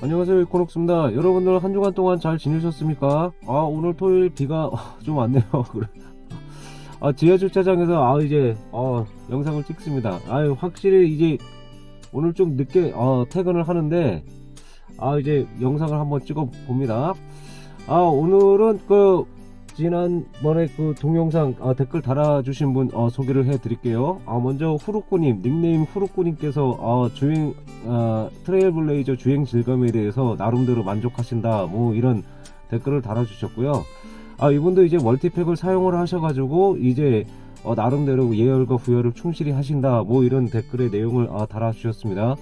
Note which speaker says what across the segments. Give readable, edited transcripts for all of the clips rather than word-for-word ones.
Speaker 1: 안녕하세요, 이코녹스입니다. 여러분들 한 주간 동안 잘 지내셨습니까? 오늘 토요일 비가 좀 왔네요. 지하 주차장에서 이제 영상을 찍습니다. 확실히 이제 오늘 좀 늦게 퇴근을 하는데 이제 영상을 한번 찍어 봅니다. 오늘은 지난번에 동영상 댓글 달아주신 분 소개를 해 드릴게요. 먼저 후루꾸님, 닉네임 후루꾸님께서 주행 트레일블레이저 주행 질감에 대해서 나름대로 만족하신다 뭐 이런 댓글을 달아주셨고요. 이분도 이제 멀티팩을 사용을 하셔가지고 이제 나름대로 예열과 부여를 충실히 하신다 뭐 이런 댓글의 내용을 달아주셨습니다.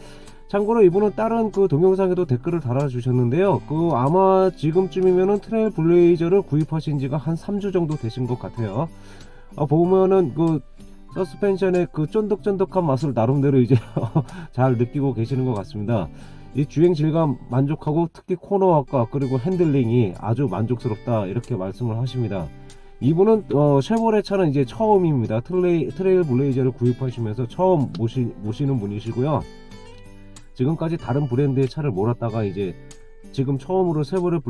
Speaker 1: 참고로 이분은 다른 동영상에도 댓글을 달아주셨는데요. 아마 지금쯤이면은 트레일블레이저를 구입하신 지가 한 3주 정도 되신 것 같아요. 보면은 서스펜션의 쫀득쫀득한 맛을 나름대로 이제 잘 느끼고 계시는 것 같습니다. 이 주행 질감 만족하고 특히 코너와가 그리고 핸들링이 아주 만족스럽다 이렇게 말씀을 하십니다. 이분은 쉐보레 차는 이제 처음입니다. 트레일블레이저를 구입하시면서 처음 모시는 분이시고요. 지금까지 다른 브랜드의 차를 몰았다가 이제 지금 처음으로 쉐보레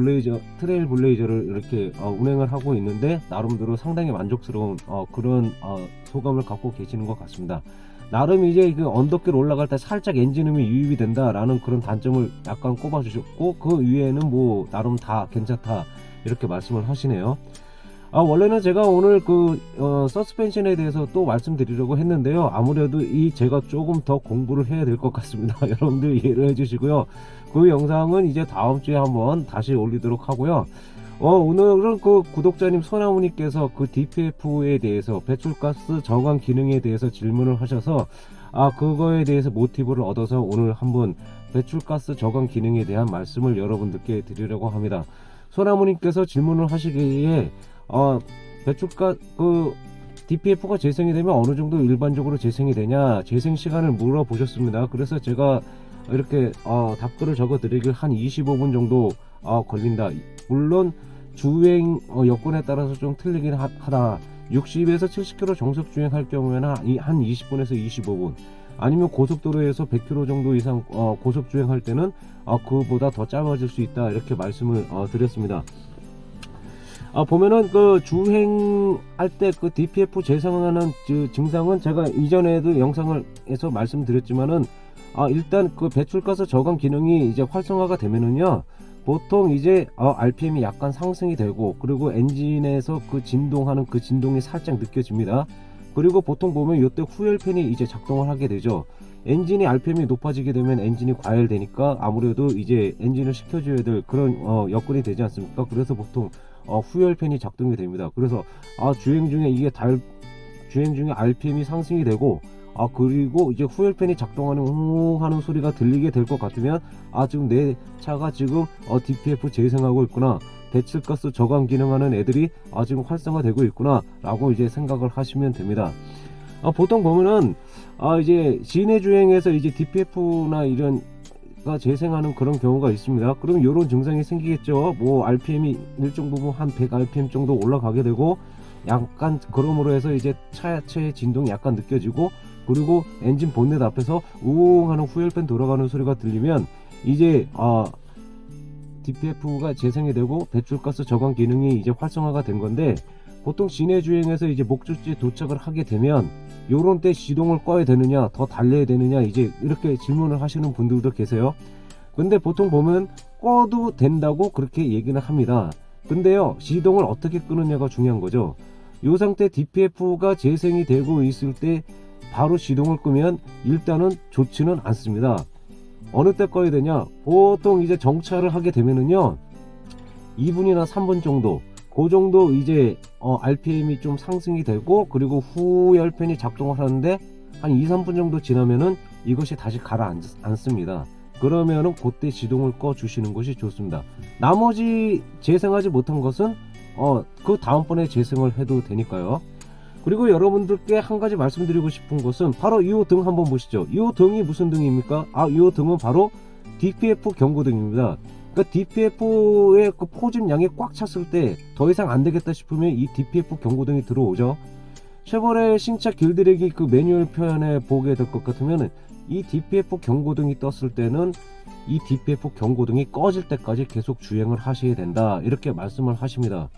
Speaker 1: 트레일블레이저를 이렇게 운행을 하고 있는데 나름대로 상당히 만족스러운 그런 소감을 갖고 계시는 것 같습니다. 나름 이제 언덕길 올라갈 때 살짝 엔진음이 유입이 된다라는 그런 단점을 약간 꼽아주셨고, 그 위에는 뭐 나름 다 괜찮다 이렇게 말씀을 하시네요. 원래는 제가 오늘 서스펜션에 대해서 또 말씀드리려고 했는데요. 아무래도 제가 조금 더 공부를 해야 될 것 같습니다. 여러분들 이해를 해주시고요. 그 영상은 이제 다음 주에 한번 다시 올리도록 하고요. 오늘은 구독자님 소나무님께서 DPF에 대해서 배출가스 저감 기능에 대해서 질문을 하셔서 그거에 대해서 모티브를 얻어서 오늘 한번 배출가스 저감 기능에 대한 말씀을 여러분들께 드리려고 합니다. 소나무님께서 질문을 하시기에 DPF가 재생이 되면 어느 정도 일반적으로 재생이 되냐 재생 시간을 물어보셨습니다. 그래서 제가 이렇게 답글을 적어 드리길 한 25분 정도 걸린다. 물론 주행 여건에 따라서 좀 틀리긴 하다. 60에서 70km 정속 주행할 경우에는 한 20분에서 25분, 아니면 고속도로에서 100km 정도 이상 고속 주행할 때는 그보다 더 짧아질 수 있다 이렇게 말씀을 드렸습니다. 보면은 주행할 때 DPF 재생하는 증상은 제가 이전에도 영상에서 말씀드렸지만은 일단 배출가스 저감 기능이 이제 활성화가 되면은요, 보통 이제 RPM이 약간 상승이 되고, 그리고 엔진에서 진동하는 진동이 살짝 느껴집니다. 그리고 보통 보면 이때 후열팬이 이제 작동을 하게 되죠. 엔진이 RPM이 높아지게 되면 엔진이 과열되니까 아무래도 이제 엔진을 식혀줘야 될 그런 여건이 되지 않습니까? 그래서 보통 후열팬이 작동이 됩니다. 그래서 주행 중에 주행 중에 RPM이 상승이 되고, 그리고 이제 후열팬이 작동하는 웅 하는 소리가 들리게 될 것 같으면 지금 내 차가 지금 DPF 재생하고 있구나, 배출가스 저감 기능하는 애들이 지금 활성화되고 있구나 라고 이제 생각을 하시면 됩니다. 보통 보면은 이제 시내 주행에서 이제 DPF나 이런 재생하는 그런 경우가 있습니다. 그러면 이런 증상이 생기겠죠. 뭐 RPM이 일정 부분 한 100rpm 정도 올라가게 되고, 약간 그럼으로 해서 이제 차체의 진동이 약간 느껴지고, 그리고 엔진 본넷 앞에서 우웅 하는 후열팬 돌아가는 소리가 들리면 이제 DPF가 재생이 되고 배출가스 저감 기능이 이제 활성화가 된 건데, 보통 시내 주행에서 이제 목적지에 도착을 하게 되면 요런 때 시동을 꺼야 되느냐 더 달려야 되느냐 이제 이렇게 질문을 하시는 분들도 계세요. 근데 보통 보면 꺼도 된다고 그렇게 얘기는 합니다. 근데요, 시동을 어떻게 끄느냐가 중요한 거죠. 요 상태 DPF가 재생이 되고 있을 때 바로 시동을 끄면 일단은 좋지는 않습니다. 어느 때 꺼야 되냐, 보통 이제 정차를 하게 되면은요 2분이나 3분 정도, 그 정도 이제 RPM이 좀 상승이 되고, 그리고 후열팬이 작동을 하는데 한 2-3분 정도 지나면은 이것이 다시 가라앉습니다. 그러면은 그때 시동을 꺼 주시는 것이 좋습니다. 나머지 재생하지 못한 것은 그 다음번에 재생을 해도 되니까요. 그리고 여러분들께 한 가지 말씀드리고 싶은 것은 바로 이 등 한번 보시죠. 이 등이 무슨 등입니까? 이 등은 바로 DPF 경고등입니다. 그러니까 DPF의 포집량이 꽉 찼을 때 더 이상 안 되겠다 싶으면 이 DPF 경고등이 들어오죠. 쉐보레 신차 길들이기 매뉴얼 표현에 보게 될 것 같으면 이 DPF 경고등이 떴을 때는 이 DPF 경고등이 꺼질 때까지 계속 주행을 하셔야 된다, 이렇게 말씀을 하십니다.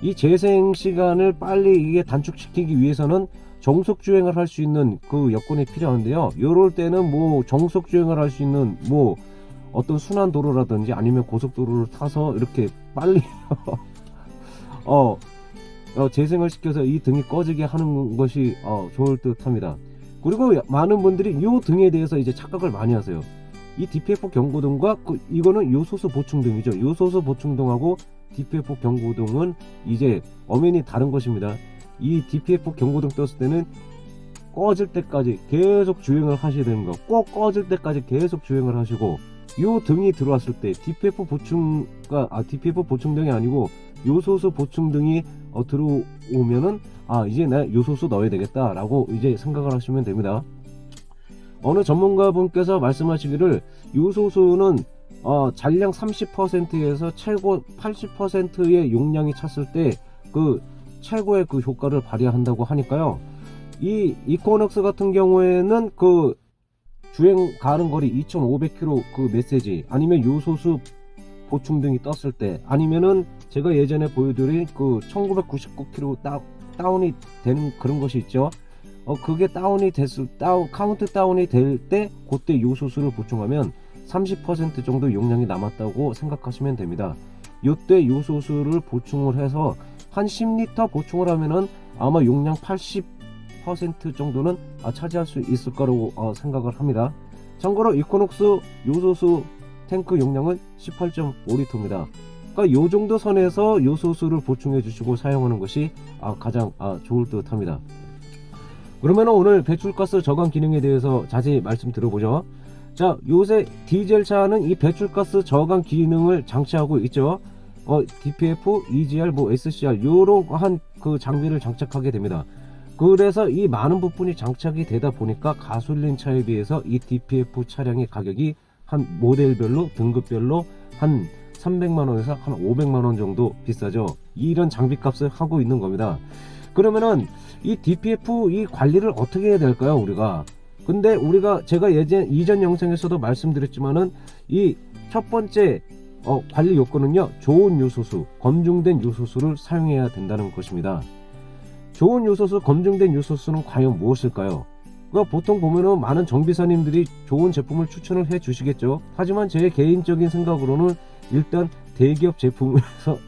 Speaker 1: 이 재생 시간을 빨리 이게 단축시키기 위해서는 정속 주행을 할 수 있는 그 여건이 필요한데요. 이럴 때는 뭐 정속 주행을 할 수 있는 뭐 어떤 순환 도로라든지 아니면 고속도로를 타서 이렇게 빨리 재생을 시켜서 이 등이 꺼지게 하는 것이 좋을 듯 합니다. 그리고 많은 분들이 이 등에 대해서 이제 착각을 많이 하세요. 이 DPF 경고등과 이거는 요소수 보충등이죠. 요소수 보충등하고 DPF 경고등은 이제 엄연히 다른 것입니다. 이 DPF 경고등 떴을 때는 꺼질 때까지 계속 주행을 하셔야 되는 거, 꼭 꺼질 때까지 계속 주행을 하시고, 요 등이 들어왔을 때 DPF 보충등이 아니고 요소수 보충등이 들어오면은 이제 나 요소수 넣어야 되겠다 라고 이제 생각을 하시면 됩니다. 어느 전문가분께서 말씀하시기를 요소수는 잔량 30%에서 최고 80%의 용량이 찼을 때 그 최고의 그 효과를 발휘한다고 하니까요. 이 이코넉스 같은 경우에는 그 주행 가는 거리 2500km 그 메시지, 아니면 요소수 보충등이 떴을 때, 아니면은 제가 예전에 보여드린 그 1999km 다운이 되는 그런 것이 있죠. 그게 카운트 다운이 될 때 그때 요소수를 보충하면 30% 정도 용량이 남았다고 생각하시면 됩니다. 이때 요소수를 보충을 해서 한 10리터 보충을 하면은 아마 용량 80% 정도는 차지할 수 있을 거라고 생각을 합니다. 참고로 이코녹스 요소수 탱크 용량은 18.5리터입니다. 그러니까 요 정도 선에서 요소수를 보충해 주시고 사용하는 것이 가장 좋을 듯 합니다. 그러면 오늘 배출가스 저감 기능에 대해서 자세히 말씀 들어보죠. 자, 요새 디젤차는 이 배출가스 저감 기능을 장치하고 있죠. DPF, EGR, SCR 요런 한 그 장비를 장착하게 됩니다. 그래서 이 많은 부분이 장착이 되다 보니까 가솔린 차에 비해서 이 DPF 차량의 가격이 한 모델별로 등급별로 한 300만원에서 한 500만원 정도 비싸죠. 이런 장비값을 하고 있는 겁니다. 그러면은 이 DPF 이 관리를 어떻게 해야 될까요, 우리가? 근데 제가 이전 영상에서도 말씀드렸지만은 이 첫 번째 관리 요건은요, 좋은 요소수, 검증된 요소수를 사용해야 된다는 것입니다. 좋은 요소수, 검증된 요소수는 과연 무엇일까요? 보통 보면은 많은 정비사님들이 좋은 제품을 추천을 해 주시겠죠. 하지만 제 개인적인 생각으로는 일단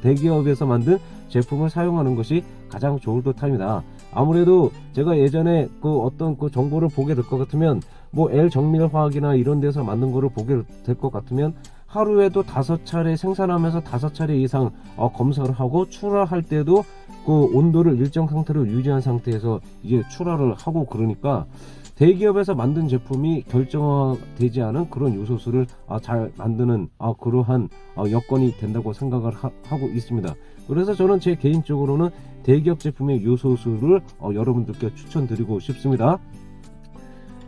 Speaker 1: 대기업에서 만든 제품을 사용하는 것이 가장 좋을 듯 합니다. 아무래도 제가 예전에 어떤 정보를 보게 될 것 같으면 L 정밀화학이나 이런 데서 만든 거를 보게 될 것 같으면 하루에도 5차례 생산하면서 5차례 이상 검사를 하고, 출하할 때도 그 온도를 일정 상태로 유지한 상태에서 이제 출하를 하고, 그러니까 대기업에서 만든 제품이 결정화되지 않은 그런 요소수를 잘 만드는 그러한 여건이 된다고 생각을 하고 있습니다. 그래서 저는 제 개인적으로는 대기업 제품의 요소수를 여러분들께 추천드리고 싶습니다.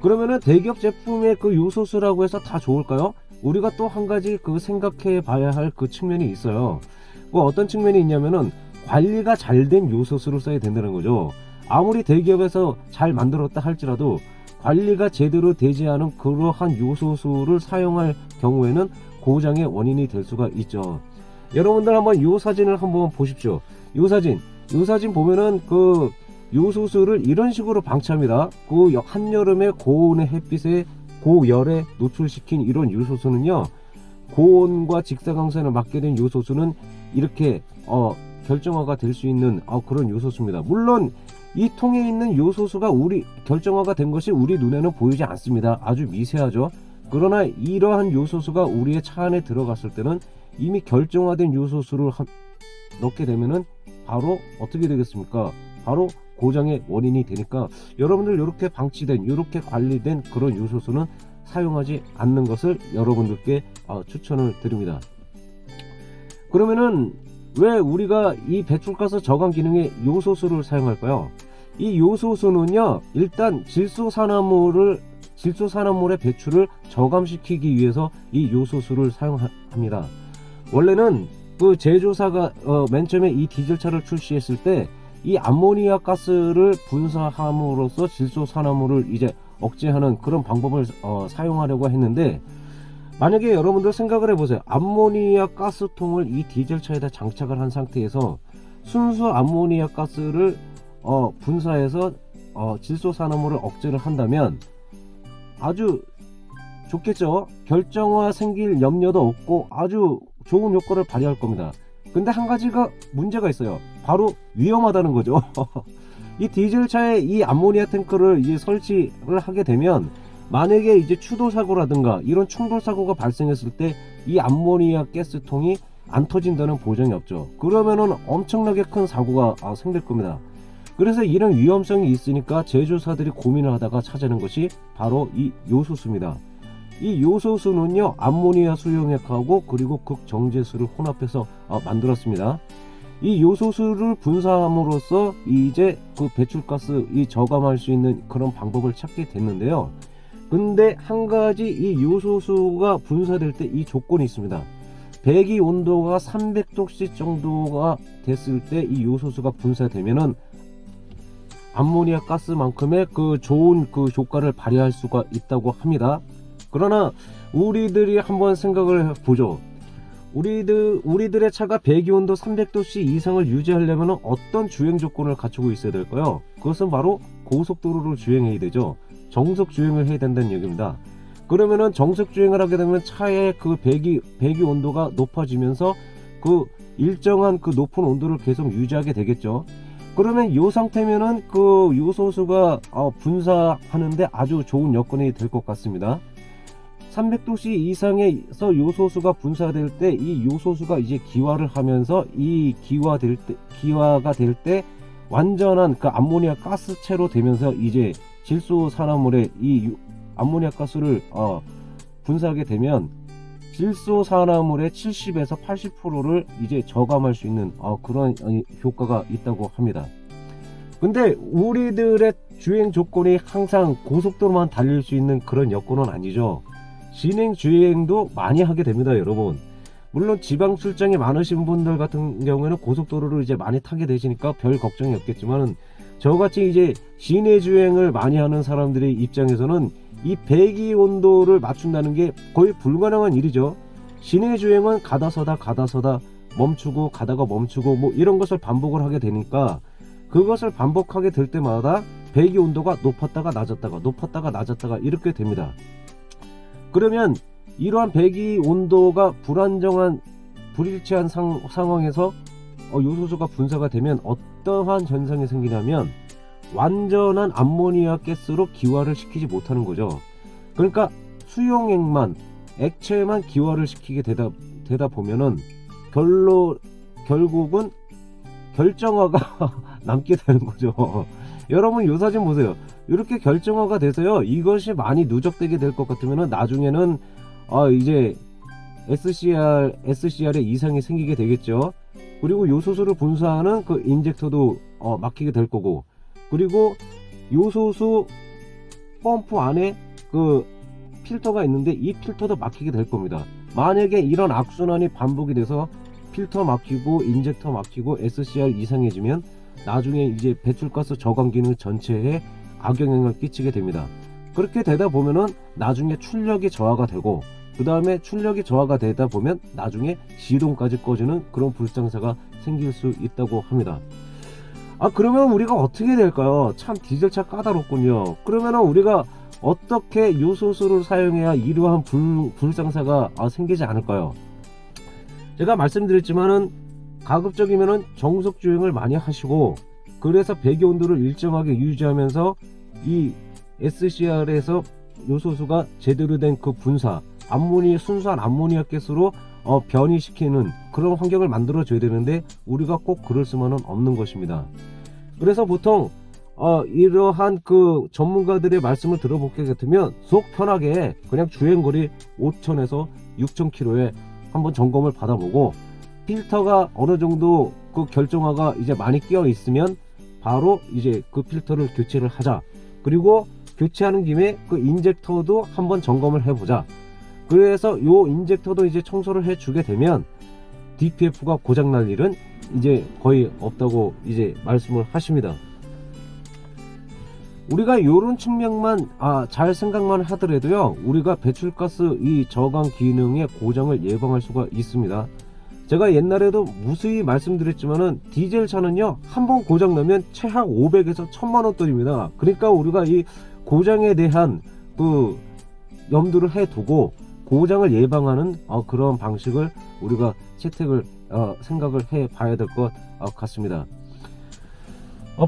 Speaker 1: 그러면은 대기업 제품의 그 요소수라고 해서 다 좋을까요? 우리가 또 한 가지 생각해 봐야 할 그 측면이 있어요. 어떤 측면이 있냐면은 관리가 잘 된 요소수를 써야 된다는 거죠. 아무리 대기업에서 잘 만들었다 할지라도 관리가 제대로 되지 않은 그러한 요소수를 사용할 경우에는 고장의 원인이 될 수가 있죠. 여러분들 한번 요 사진을 한번 보십시오. 요 사진 보면은 그 요소수를 이런 식으로 방치합니다. 한여름에 고온의 햇빛에 고열에 노출시킨 이런 요소수는요, 고온과 직사광선을 맞게 된 요소수는 이렇게 결정화가 될 수 있는 그런 요소수입니다. 물론 이 통에 있는 요소수가 결정화가 된 것이 우리 눈에는 보이지 않습니다. 아주 미세하죠. 그러나 이러한 요소수가 우리의 차 안에 들어갔을 때는 이미 결정화된 요소수를 넣게 되면은 바로 어떻게 되겠습니까? 바로 고장의 원인이 되니까 여러분들 이렇게 방치된, 이렇게 관리된 그런 요소수는 사용하지 않는 것을 여러분들께 추천을 드립니다. 그러면은 왜 우리가 이 배출가스 저감 기능에 요소수를 사용할까요? 이 요소수는요, 일단 질소산화물의 배출을 저감시키기 위해서 이 요소수를 사용합니다. 원래는 그 제조사가 맨 처음에 이 디젤차를 출시했을 때 이 암모니아 가스를 분사함으로써 질소산화물을 이제 억제하는 그런 방법을 사용하려고 했는데, 만약에 여러분들 생각을 해보세요. 암모니아 가스통을 이 디젤차에다 장착을 한 상태에서 순수 암모니아 가스를 분사해서 질소산화물을 억제를 한다면 아주 좋겠죠. 결정화 생길 염려도 없고 아주 좋은 효과를 발휘할 겁니다. 근데 한 가지가 문제가 있어요. 바로 위험하다는 거죠. 이 디젤차에 이 암모니아 탱크를 이제 설치를 하게 되면 만약에 이제 추돌 사고라든가 이런 충돌 사고가 발생했을 때 이 암모니아 가스통이 안 터진다는 보장이 없죠. 그러면은 엄청나게 큰 사고가 생길 겁니다. 그래서 이런 위험성이 있으니까 제조사들이 고민을 하다가 찾아낸 것이 바로 이 요소수입니다. 이 요소수는요, 암모니아 수용액하고 그리고 극정제수를 혼합해서 만들었습니다. 이 요소수를 분사함으로써 이제 그 배출가스 저감할 수 있는 그런 방법을 찾게 됐는데요. 근데 한 가지 이 요소수가 분사될 때 이 조건이 있습니다. 배기 온도가 300도씨 정도가 됐을 때 이 요소수가 분사되면은 암모니아 가스만큼의 그 좋은 그 효과를 발휘할 수가 있다고 합니다. 그러나 우리들이 한번 생각을 보죠. 우리들의 차가 배기온도 300도씨 이상을 유지하려면 어떤 주행 조건을 갖추고 있어야 될까요? 그것은 바로 고속도로를 주행해야 되죠. 정속 주행을 해야 된다는 얘기입니다. 그러면은 정속 주행을 하게 되면 차의 그 배기 온도가 높아지면서 그 일정한 그 높은 온도를 계속 유지하게 되겠죠. 그러면 이 상태면은 그 요소수가 분사하는데 아주 좋은 여건이 될 것 같습니다. 300도씨 이상에서 요소수가 분사될 때 이 요소수가 이제 기화를 하면서 이 기화가 될 때 완전한 그 암모니아 가스체로 되면서 이제 질소산화물에 이 암모니아 가스를 분사하게 되면 질소산화물의 70에서 80%를 이제 저감할 수 있는 그런 효과가 있다고 합니다. 근데 우리들의 주행 조건이 항상 고속도로만 달릴 수 있는 그런 여건은 아니죠. 진행 주행도 많이 하게 됩니다, 여러분. 물론 지방 출장이 많으신 분들 같은 경우에는 고속도로를 이제 많이 타게 되시니까 별 걱정이 없겠지만 저같이 이제 시내 주행을 많이 하는 사람들의 입장에서는 이 배기 온도를 맞춘다는 게 거의 불가능한 일이죠. 시내 주행은 가다 서다 멈추고 가다가 멈추고 뭐 이런 것을 반복을 하게 되니까 그것을 반복하게 될 때마다 배기 온도가 높았다가 낮았다가 이렇게 됩니다. 그러면 이러한 배기 온도가 불일치한 상황에서 요소수가 분사가 되면 어떠한 현상이 생기냐면 완전한 암모니아 가스로 기화를 시키지 못하는 거죠. 그러니까 수용액만 액체만 기화를 시키게 되다 보면은 결국은 결정화가 남게 되는 거죠. 여러분 요 사진 보세요. 이렇게 결정화가 돼서요, 이것이 많이 누적되게 될 것 같으면은 나중에는 이제 SCR에 이상이 생기게 되겠죠. 그리고 요소수를 분사하는 그 인젝터도 막히게 될 거고, 그리고 요소수 펌프 안에 그 필터가 있는데 이 필터도 막히게 될 겁니다. 만약에 이런 악순환이 반복이 돼서 필터 막히고 인젝터 막히고 SCR 이상해지면 나중에 이제 배출가스 저감 기능 전체에 악영향을 끼치게 됩니다. 그렇게 되다 보면은 나중에 출력이 저하가 되고, 그 다음에 출력이 저하가 되다 보면 나중에 시동까지 꺼지는 그런 불상사가 생길 수 있다고 합니다. 그러면 우리가 어떻게 될까요? 참 디젤차 까다롭군요. 그러면 우리가 어떻게 요소수를 사용해야 이러한 불상사가 생기지 않을까요? 제가 말씀드렸지만은 가급적이면은 정속 주행을 많이 하시고, 그래서 배기 온도를 일정하게 유지하면서 이 SCR에서 요소수가 제대로 된 그 분사, 순수한 암모니아 가스로 변이시키는 그런 환경을 만들어 줘야 되는데 우리가 꼭 그럴 수만은 없는 것입니다. 그래서 보통 이러한 그 전문가들의 말씀을 들어보게 같으면 속 편하게 그냥 주행거리 5,000에서 6,000km에 한번 점검을 받아보고, 필터가 어느 정도 그 결정화가 이제 많이 끼어 있으면 바로 이제 그 필터를 교체를 하자. 그리고 교체하는 김에 그 인젝터도 한번 점검을 해보자. 그래서 요 인젝터도 이제 청소를 해주게 되면 DPF가 고장날 일은 이제 거의 없다고 이제 말씀을 하십니다. 우리가 요런 측면만 잘 생각만 하더라도요, 우리가 배출가스 이 저감 기능의 고장을 예방할 수가 있습니다. 제가 옛날에도 무수히 말씀드렸지만은 디젤 차는요, 한번 고장 나면 최하 500에서 1000만원 돈입니다. 그러니까 우리가 이 고장에 대한 그 염두를 해두고 고장을 예방하는 그런 방식을 우리가 채택을 생각을 해 봐야 될 것 같습니다.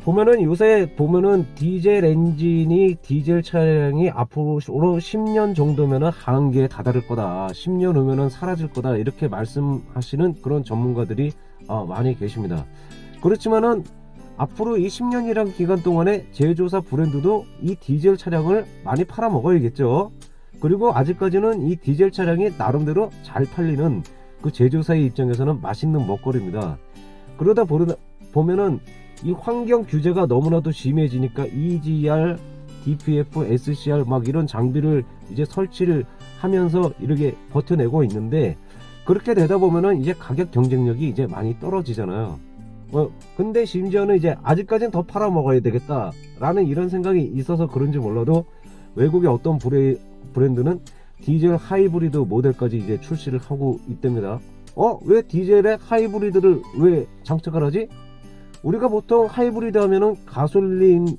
Speaker 1: 보면은 요새 보면은 디젤 엔진이 디젤 차량이 앞으로 10년 정도면은 한계에 다다를 거다, 10년 후면은 사라질 거다, 이렇게 말씀하시는 그런 전문가들이 많이 계십니다. 그렇지만은 앞으로 이 10년이란 기간 동안에 제조사 브랜드도 이 디젤 차량을 많이 팔아 먹어야겠죠. 그리고 아직까지는 이 디젤 차량이 나름대로 잘 팔리는 그 제조사의 입장에서는 맛있는 먹거리입니다. 그러다 보면은 이 환경 규제가 너무나도 심해지니까 EGR, DPF, SCR 막 이런 장비를 이제 설치를 하면서 이렇게 버텨내고 있는데, 그렇게 되다 보면은 이제 가격 경쟁력이 이제 많이 떨어지잖아요. 근데 심지어는 이제 아직까지는 더 팔아 먹어야 되겠다 라는 이런 생각이 있어서 그런지 몰라도 외국의 어떤 브랜드는 디젤 하이브리드 모델까지 이제 출시를 하고 있답니다. 왜 디젤에 하이브리드를 왜 장착을 하지? 우리가 보통 하이브리드 하면은 가솔린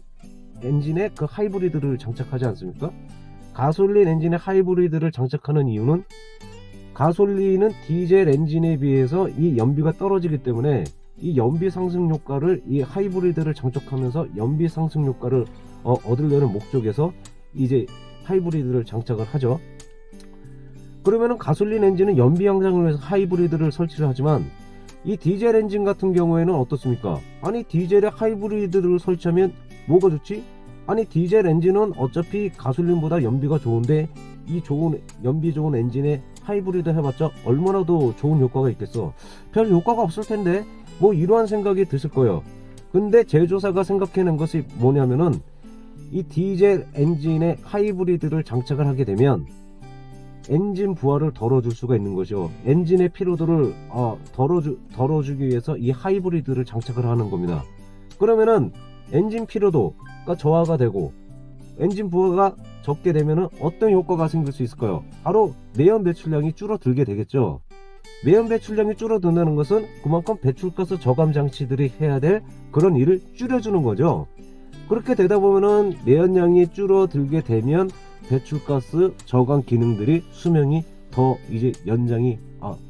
Speaker 1: 엔진에 그 하이브리드를 장착하지 않습니까? 가솔린 엔진에 하이브리드를 장착하는 이유는 가솔린은 디젤 엔진에 비해서 이 연비가 떨어지기 때문에 이 연비 상승 효과를 이 하이브리드를 장착하면서 연비 상승 효과를 얻으려는 목적에서 이제 하이브리드를 장착을 하죠. 그러면은 가솔린 엔진은 연비 향상을 위해서 하이브리드를 설치를 하지만 이 디젤 엔진 같은 경우에는 어떻습니까? 아니 디젤에 하이브리드를 설치하면 뭐가 좋지? 아니 디젤 엔진은 어차피 가솔린보다 연비가 좋은데 이 좋은 연비 좋은 엔진에 하이브리드 해봤자 얼마나 더 좋은 효과가 있겠어? 별 효과가 없을 텐데, 뭐 이러한 생각이 드실 거예요. 근데 제조사가 생각해낸 것이 뭐냐면은 이 디젤 엔진에 하이브리드를 장착을 하게 되면 엔진 부하를 덜어줄 수가 있는 거죠. 엔진의 피로도를 덜어주기 위해서 이 하이브리드를 장착을 하는 겁니다. 그러면은 엔진 피로도가 저하가 되고 엔진 부하가 적게 되면은 어떤 효과가 생길 수 있을까요? 바로 내연 배출량이 줄어들게 되겠죠. 내연 배출량이 줄어든다는 것은 그만큼 배출가스 저감 장치들이 해야 될 그런 일을 줄여주는 거죠. 그렇게 되다 보면은 내연량이 줄어들게 되면 배출가스 저감 기능들이 수명이 더 이제 연장이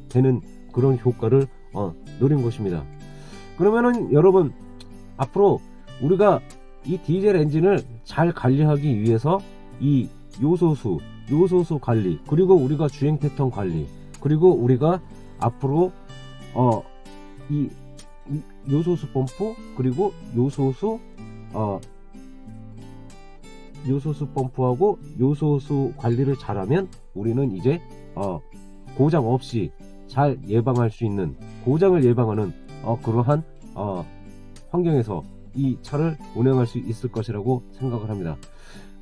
Speaker 1: 되는 그런 효과를 노린 것입니다. 그러면은 여러분, 앞으로 우리가 이 디젤 엔진을 잘 관리하기 위해서 이 요소수 관리, 그리고 우리가 주행 패턴 관리, 그리고 우리가 앞으로 이 요소수 펌프, 그리고 요소수 펌프하고 요소수 관리를 잘하면 우리는 이제 고장 없이 잘 예방할 수 있는, 고장을 예방하는 그러한 환경에서 이 차를 운행할 수 있을 것이라고 생각을 합니다.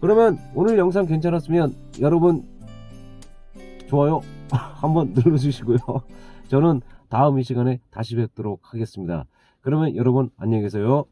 Speaker 1: 그러면 오늘 영상 괜찮았으면 여러분 좋아요 한번 눌러주시고요. 저는 다음 이 시간에 다시 뵙도록 하겠습니다. 그러면 여러분 안녕히 계세요.